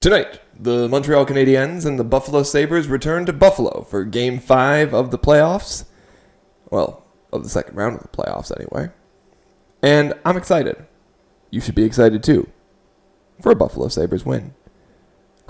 Tonight, the Montreal Canadiens and the Buffalo Sabres return to Buffalo for Game 5 of the playoffs. Well, of the second round of the playoffs, anyway. And I'm excited. You should be excited, too, for a Buffalo Sabres win.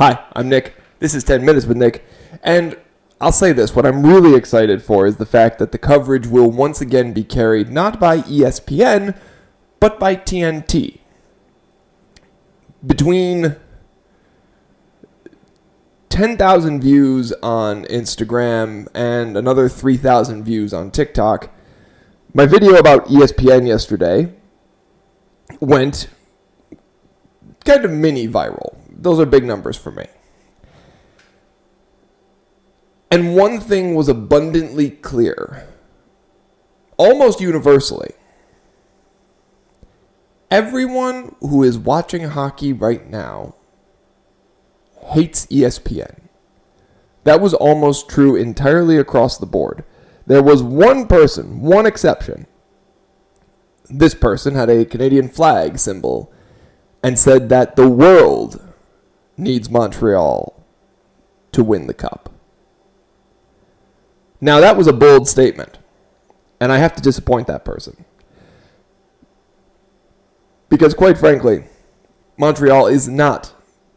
Hi, I'm Nick. This is 10 Minutes with Nick. And I'll say this, what I'm really excited for is the fact that the coverage will once again be carried not by ESPN, but by TNT. Between 10,000 views on Instagram and another 3,000 views on TikTok, my video about ESPN yesterday went kind of mini viral. Those are big numbers for me. And one thing was abundantly clear, almost universally. Everyone who is watching hockey right now hates ESPN. That was almost true entirely across the board. There was one person, one exception. This person had a Canadian flag symbol and said that the world needs Montreal to win the cup. Now, that was a bold statement, and I have to disappoint that person. Because, quite frankly, Montreal is not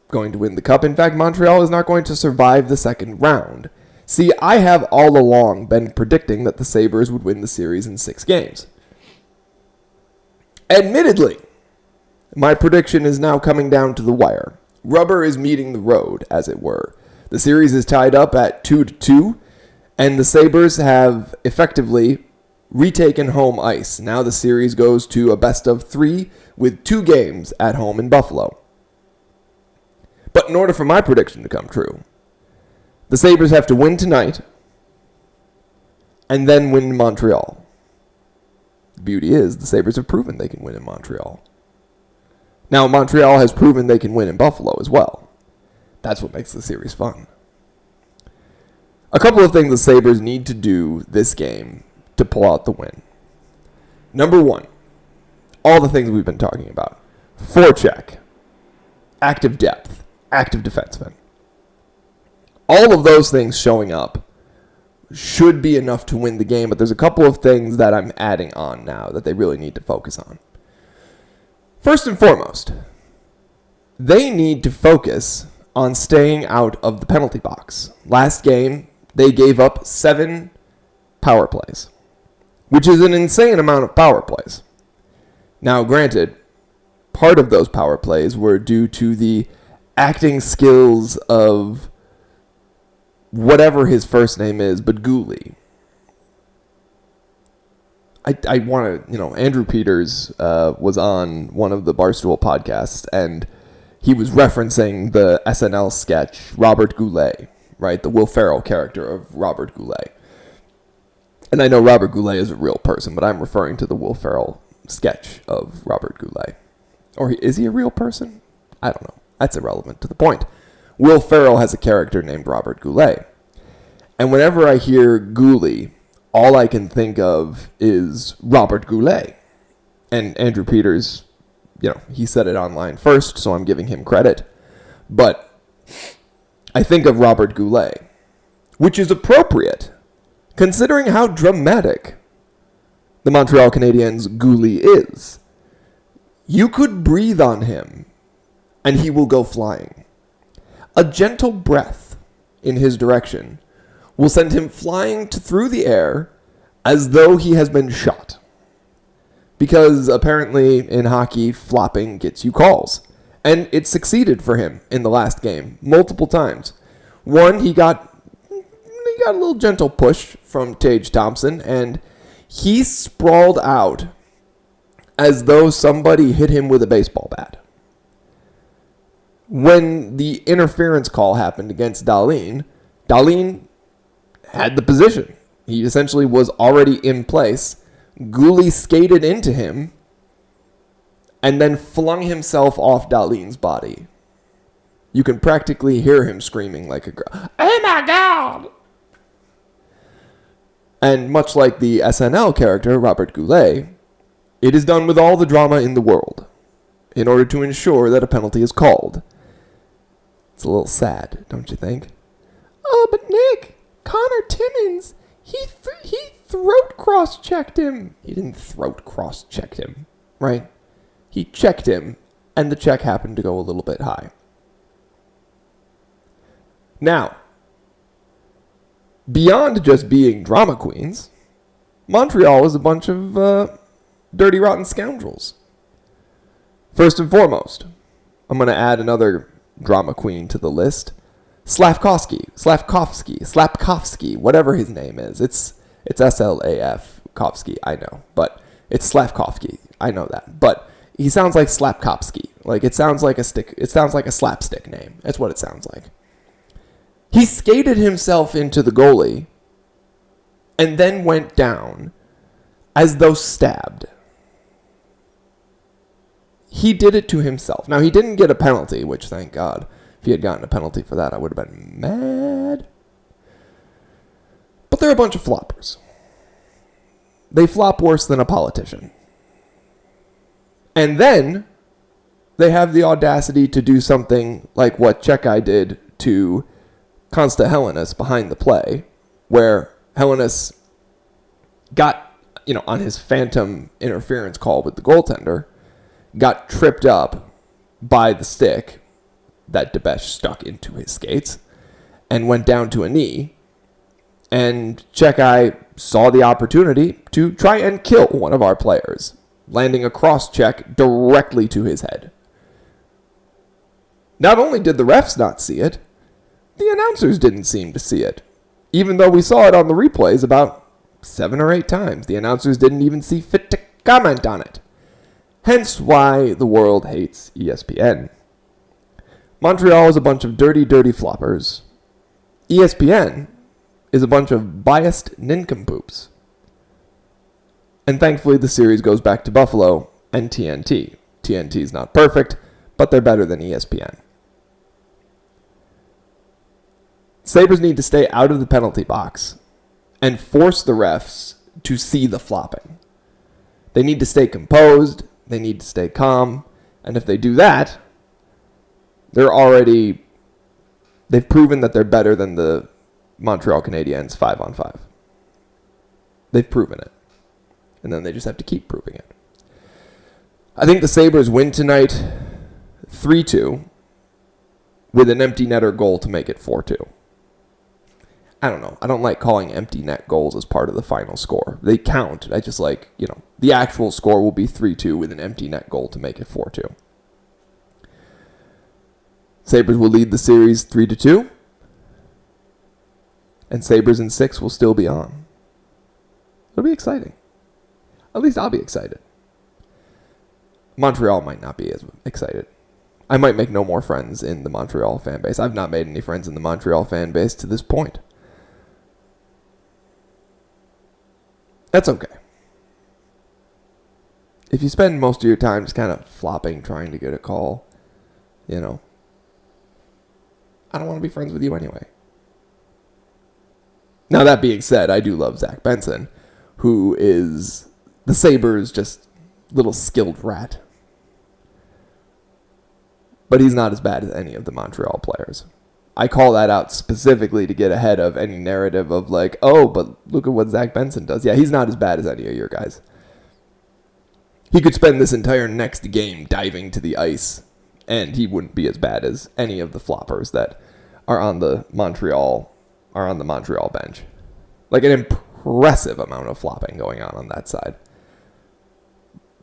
going to win the cup. In fact, Montreal is not going to survive the second round. See, I have all along been predicting that the Sabres would win the series in 6 games. Admittedly, my prediction is now coming down to the wire. Rubber is meeting the road, as it were. The series is tied up at 2-2, and the Sabres have effectively retaken home ice. Now the series goes to a best of 3 with 2 games at home in Buffalo. But in order for my prediction to come true, the Sabres have to win tonight and then win in Montreal. The beauty is the Sabres have proven they can win in Montreal. Now, Montreal has proven they can win in Buffalo as well. That's what makes the series fun. A couple of things the Sabres need to do this game to pull out the win. Number 1, all the things we've been talking about. Forecheck, active depth, active defensemen. All of those things showing up should be enough to win the game, but there's a couple of things that I'm adding on now that they really need to focus on. First and foremost, they need to focus on staying out of the penalty box. Last game, they gave up 7 power plays, which is an insane amount of power plays. Now, granted, part of those power plays were due to the acting skills of whatever his first name is, but Gooley. I want to, Andrew Peters was on one of the Barstool podcasts, and he was referencing the SNL sketch Robert Goulet, right? The Will Ferrell character of Robert Goulet. And I know Robert Goulet is a real person, but I'm referring to the Will Ferrell sketch of Robert Goulet. Or is he a real person? I don't know. That's irrelevant to the point. Will Ferrell has a character named Robert Goulet. And whenever I hear Gooley, all I can think of is Robert Goulet. And Andrew Peters, he said it online first, so I'm giving him credit. But I think of Robert Goulet, which is appropriate, considering how dramatic the Montreal Canadiens' Gooley is. You could breathe on him, and he will go flying. A gentle breath in his direction will send him flying through the air as though he has been shot. Because apparently in hockey, flopping gets you calls. And it succeeded for him in the last game multiple times. One, he got a little gentle push from Tage Thompson, and he sprawled out as though somebody hit him with a baseball bat. When the interference call happened against Dahlin had the position. He essentially was already in place. Gooley skated into him and then flung himself off Dahlin's body. You can practically hear him screaming like a girl. Oh my God! And much like the SNL character, Robert Goulet, it is done with all the drama in the world in order to ensure that a penalty is called. It's a little sad, don't you think? Oh, but Nick, Connor Timmins, he throat cross-checked him. He didn't throat cross-check him, right? He checked him, and the check happened to go a little bit high. Now, beyond just being drama queens, Montreal was a bunch of dirty, rotten scoundrels. First and foremost, I'm going to add another drama queen to the list. Slafkovsky, whatever his name is. It's S-L-A-F, Kovsky, I know. But it's Slafkovsky, I know that. But he sounds like Slapkovsky. Like, it sounds like a slapstick name. That's what it sounds like. He skated himself into the goalie and then went down as though stabbed. He did it to himself. Now, he didn't get a penalty, which, thank God. If he had gotten a penalty for that, I would have been mad. But they're a bunch of floppers. They flop worse than a politician. And then they have the audacity to do something like what Chekai did to Konsta Helenis behind the play, where Helenis got, on his phantom interference call with the goaltender, got tripped up by the stick that Debesh stuck into his skates and went down to a knee. And Chekai saw the opportunity to try and kill one of our players, landing a cross-check directly to his head. Not only did the refs not see it, the announcers didn't seem to see it. Even though we saw it on the replays about 7 or 8 times, the announcers didn't even see fit to comment on it. Hence why the world hates ESPN. Montreal is a bunch of dirty, dirty floppers. ESPN is a bunch of biased nincompoops. And thankfully the series goes back to Buffalo and TNT. TNT's not perfect, but they're better than ESPN. Sabres need to stay out of the penalty box and force the refs to see the flopping. They need to stay composed, they need to stay calm, and if they do that, they've proven that they're better than the Montreal Canadiens 5-on-5. They've proven it. And then they just have to keep proving it. I think the Sabres win tonight 3-2 with an empty netter goal to make it 4-2. I don't know. I don't like calling empty net goals as part of the final score. They count. I just like, the actual score will be 3-2 with an empty net goal to make it 4-2. Sabres will lead the series 3-2. And Sabres in 6 will still be on. It'll be exciting. At least I'll be excited. Montreal might not be as excited. I might make no more friends in the Montreal fan base. I've not made any friends in the Montreal fan base to this point. That's okay. If you spend most of your time just kind of flopping, trying to get a call, I don't want to be friends with you anyway. Now, that being said, I do love Zach Benson, who is the Sabres' just little skilled rat. But he's not as bad as any of the Montreal players. I call that out specifically to get ahead of any narrative of like, oh, but look at what Zach Benson does. Yeah, he's not as bad as any of your guys. He could spend this entire next game diving to the ice, and he wouldn't be as bad as any of the floppers that are on the Montreal bench. Like an impressive amount of flopping going on that side.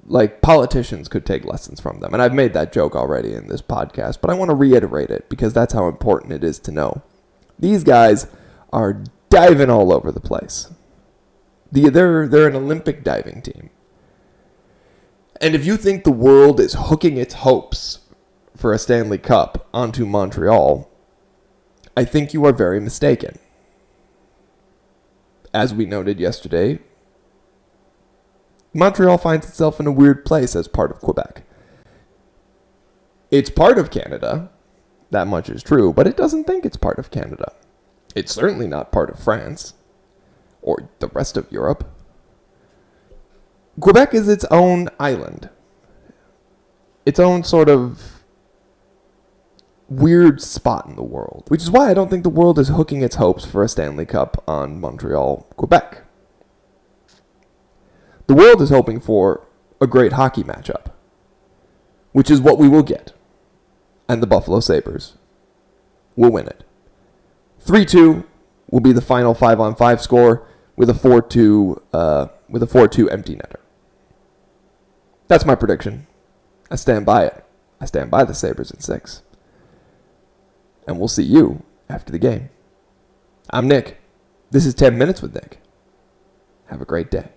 Like, politicians could take lessons from them. And I've made that joke already in this podcast, but I want to reiterate it because that's how important it is to know. These guys are diving all over the place. They're an Olympic diving team. And if you think the world is hooking its hopes for a Stanley Cup onto Montreal, I think you are very mistaken. As we noted yesterday, Montreal finds itself in a weird place as part of Quebec. It's part of Canada, that much is true, but it doesn't think it's part of Canada. It's certainly not part of France, or the rest of Europe. Quebec is its own island. Its own sort of weird spot in the world, which is why I don't think the world is hooking its hopes for a Stanley Cup on Montreal, Quebec. The world is hoping for a great hockey matchup, which is what we will get, and the Buffalo Sabres will win it. 3-2 will be the final 5-on-5 score with a 4-2 empty netter. That's my prediction. I stand by it. I stand by the Sabres in 6. And we'll see you after the game. I'm Nick. This is 10 Minutes with Nick. Have a great day.